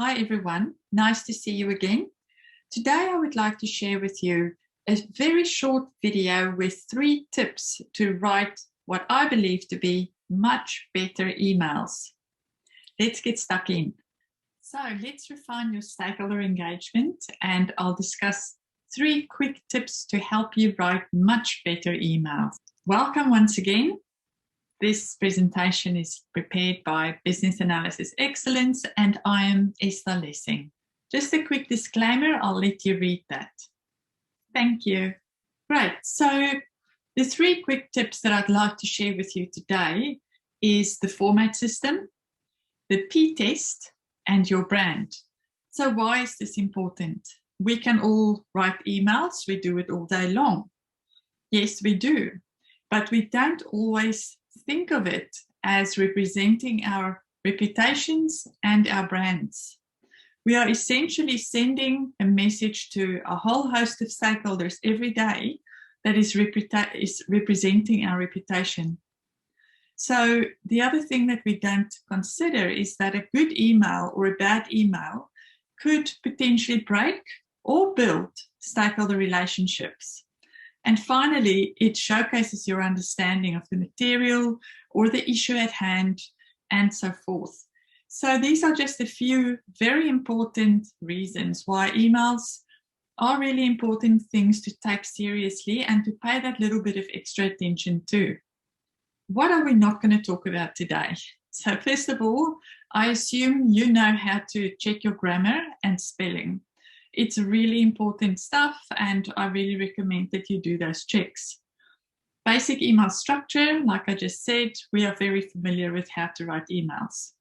Hi everyone, nice to see you again. Today I would like to share with you a very short video with 3 tips to write what I believe to be much better emails. Let's get stuck in. So let's refine your stakeholder engagement, and I'll discuss 3 quick tips to help you write much better emails. Welcome once again. This presentation is prepared by Business Analysis Excellence, and I am 𝐦𝐨𝐬𝐬. Just a quick disclaimer, I'll let you read that. Thank you. Great, so the 3 quick tips that I'd like to share with you today is the format system, the P-test, and your brand. So why is this important? We can all write emails, we do it all day long. Yes, we do, but we don't always think of it as representing our reputations and our brands. We are essentially sending a message to a whole host of stakeholders every day that is representing our reputation. So the other thing that we don't consider is that a good email or a bad email could potentially break or build stakeholder relationships. And finally, it showcases your understanding of the material or the issue at hand and so forth. So these are just a few very important reasons why emails are really important things to take seriously and to pay that little bit of extra attention to. What are we not going to talk about today? So first of all, I assume you know how to check your grammar and spelling. It's really important stuff, and I really recommend that you do those checks. Basic email structure, like I just said, we are very familiar with how to write emails.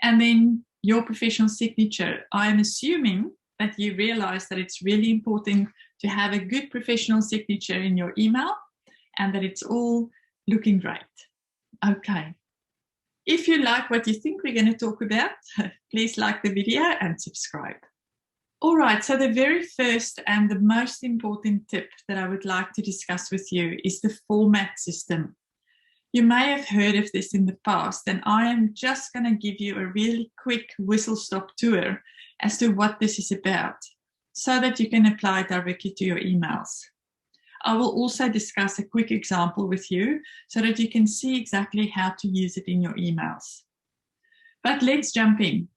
And then your professional signature. I am assuming that you realize that it's really important to have a good professional signature in your email and that it's all looking great. Okay. If you like what you think we're going to talk about, please like the video and subscribe. All right, so the very first and the most important tip that I would like to discuss with you is the format system. You may have heard of this in the past, and I am just going to give you a really quick whistle-stop tour as to what this is about, so that you can apply it directly to your emails. I will also discuss a quick example with you so that you can see exactly how to use it in your emails. But let's jump in.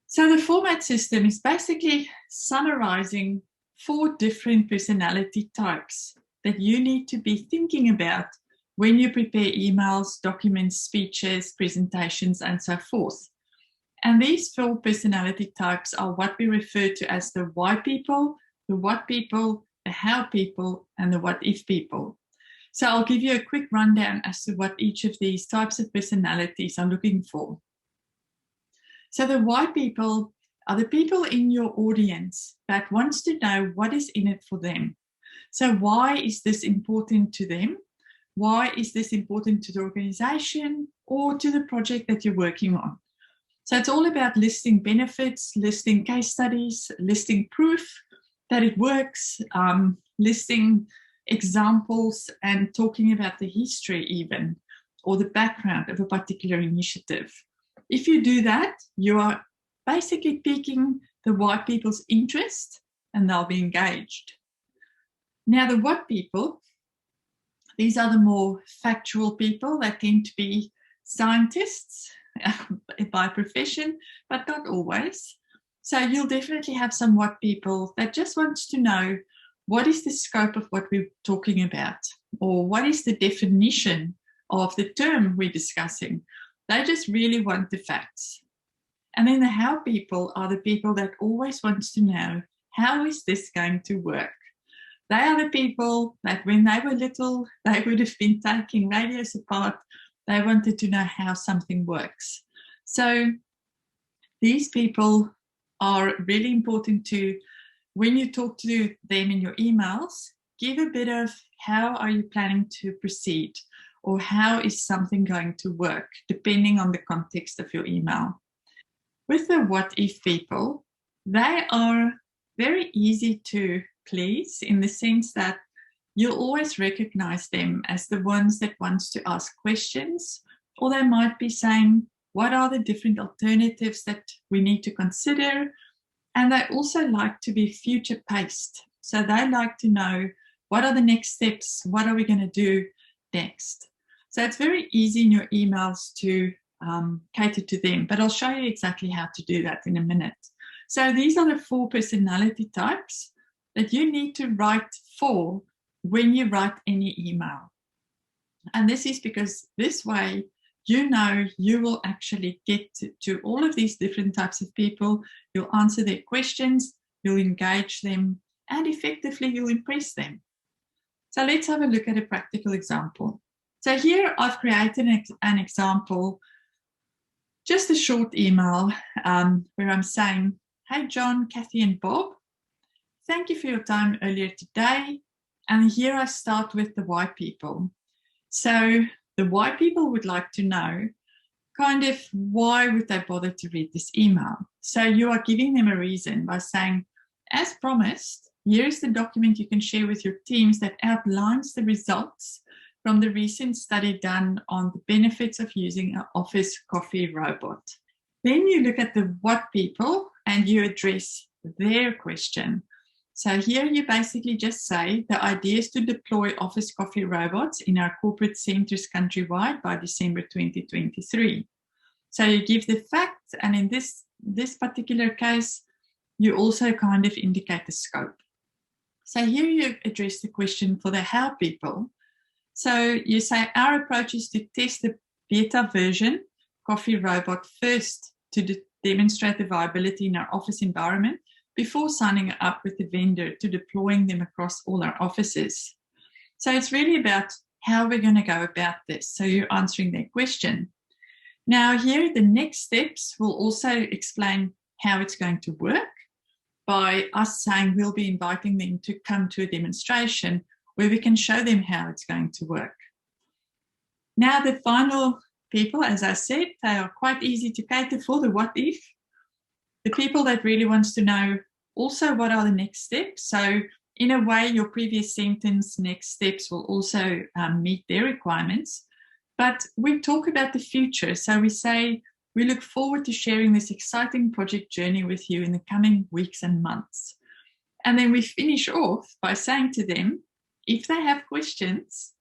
So the format system is basically summarizing 4 different personality types that you need to be thinking about when you prepare emails, documents, speeches, presentations, and so forth. And these 4 personality types are what we refer to as the why people, the what people, the how people, and the what if people. So I'll give you a quick rundown as to what each of these types of personalities are looking for. So the why people are the people in your audience that wants to know what is in it for them. So why is this important to them? Why is this important to the organization or to the project that you're working on? So it's all about listing benefits, listing case studies, listing proof that it works, listing examples, and talking about the history even, or the background of a particular initiative. If you do that, you are basically piquing the why people's interest, and they'll be engaged. Now, the what people, these are the more factual people that tend to be scientists by profession, but not always. So you'll definitely have some what people that just wants to know what is the scope of what we're talking about, or what is the definition of the term we're discussing. They just really want the facts. And then the how people are the people that always wants to know, how is this going to work? They are the people that when they were little, they would have been taking radios apart. They wanted to know how something works. So these people are really important to, when you talk to them in your emails, give a bit of how are you planning to proceed, or how is something going to work, depending on the context of your email. With the what if people, they are very easy to please in the sense that you'll always recognize them as the ones that wants to ask questions, or they might be saying, what are the different alternatives that we need to consider. And they also like to be future paced. So they like to know, what are the next steps? What are we going to do next? So it's very easy in your emails to cater to them, but I'll show you exactly how to do that in a minute. So these are the 4 personality types that you need to write for when you write any email. And this is because this way, you know, you will actually get to all of these different types of people. You'll answer their questions, you'll engage them, and effectively you'll impress them. So let's have a look at a practical example. So here I've created an example, just a short email where I'm saying, hey John, Kathy and Bob, thank you for your time earlier today. And here I start with the why people. So the why people would like to know kind of why would they bother to read this email. So you are giving them a reason by saying, as promised, here's the document you can share with your teams that outlines the results from the recent study done on the benefits of using an office coffee robot. Then you look at the what people and you address their question. So here you basically just say the idea is to deploy office coffee robots in our corporate centers countrywide by December 2023. So you give the facts, and in this particular case, you also kind of indicate the scope. So here you address the question for the how people. So you say our approach is to test the beta version coffee robot first to demonstrate the viability in our office environment before signing up with the vendor to deploying them across all our offices. So it's really about how we're going to go about this. So you're answering their question. Now here, the next steps will also explain how it's going to work by us saying we'll be inviting them to come to a demonstration where we can show them how it's going to work. Now the final people, as I said, they are quite easy to cater for, the what if. The people that really wants to know also what are the next steps. So in a way, your previous sentence, next steps, will also meet their requirements. But we talk about the future. So we say, we look forward to sharing this exciting project journey with you in the coming weeks and months. And then we finish off by saying to them, if they have questions,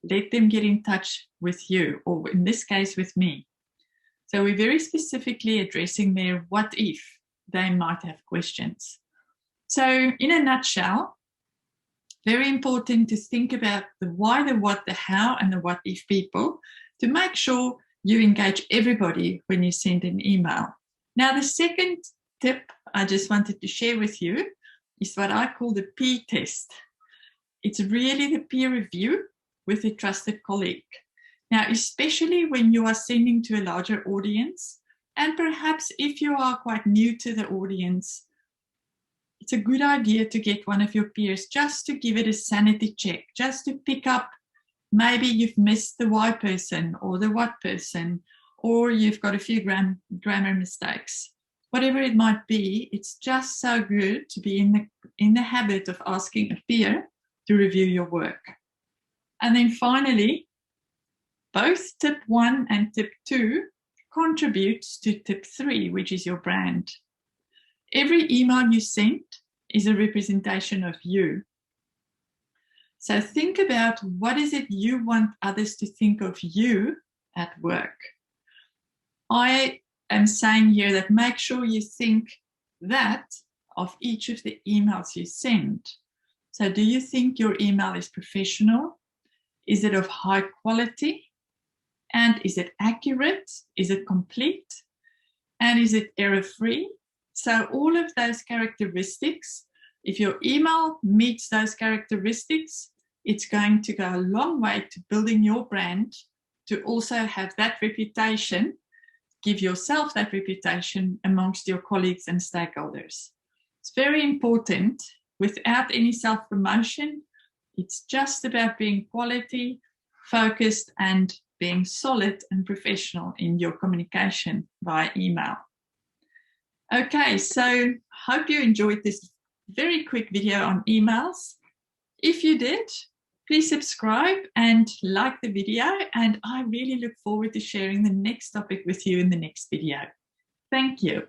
let them get in touch with you, or in this case, with me. So we're very specifically addressing their what if they might have questions. So in a nutshell, very important to think about the why, the what, the how, and the what if people to make sure you engage everybody when you send an email. Now, the second tip I just wanted to share with you is what I call the P test. It's really the peer review with a trusted colleague. Now, especially when you are sending to a larger audience, and perhaps if you are quite new to the audience, it's a good idea to get one of your peers just to give it a sanity check, just to pick up, maybe you've missed the why person or the what person, or you've got a few grammar mistakes. Whatever it might be, it's just so good to be in the habit of asking a peer to review your work. And then finally, both tip 1 and tip 2 contributes to tip 3, which is your brand. Every email you send is a representation of you. So think about what is it you want others to think of you at work. I am saying here that make sure you think that of each of the emails you send. So do you think your email is professional? Is it of high quality? And is it accurate? Is it complete? And is it error-free? So all of those characteristics, if your email meets those characteristics, it's going to go a long way to building your brand, to also have that reputation, give yourself that reputation amongst your colleagues and stakeholders. It's very important. Without any self-promotion, it's just about being quality, focused, and being solid and professional in your communication via email. Okay, so hope you enjoyed this very quick video on emails. If you did, Please subscribe and like the video, and I really look forward to sharing the next topic with you in the next video. Thank you.